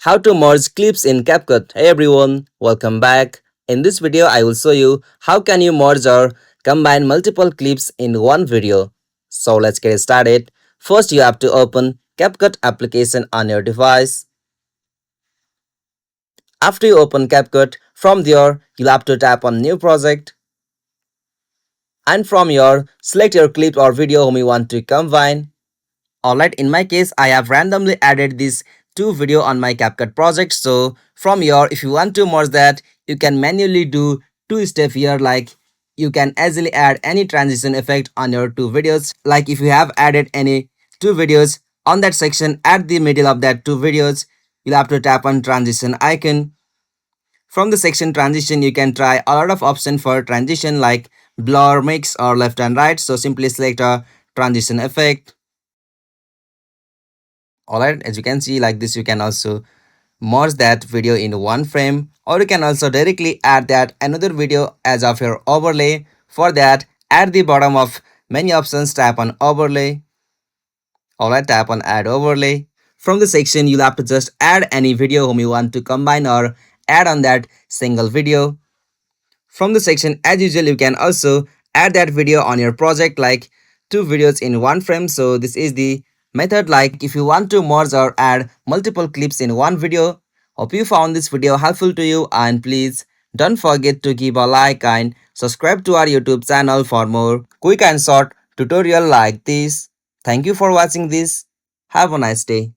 How to merge clips in CapCut. Hey everyone, welcome back. In this video, I will show you how can you merge or combine multiple clips in one video. So let's get started. First, you have to open CapCut application on your device. After you open CapCut, from there, you'll have to tap on New Project. And from here, select your clip or video whom you want to combine. Alright, in my case, I have randomly added these two video on my CapCut project. So from here, if you want to merge that, you can manually do two step here. Like you can easily add any transition effect on your two videos. Like if you have added any two videos on that section at the middle of that two videos, you'll have to tap on transition icon. From the section transition, you can try a lot of options for transition like blur, mix or left and right. So simply select a transition effect. Alright, as you can see like this, you can also merge that video in one frame, or you can also directly add that another video as of your overlay. For that, at the bottom of menu options, tap on overlay. Alright, tap on add overlay. From the section, you'll have to just add any video whom you want to combine or add on that single video. From the section, as usual, you can also add that video on your project, like two videos in one frame. So this is the method. Like if you want to merge or add multiple clips in one video. Hope you found this video helpful to you, and please don't forget to give a like and subscribe to our YouTube channel for more quick and short tutorial like this. Thank you for watching this. Have a nice day.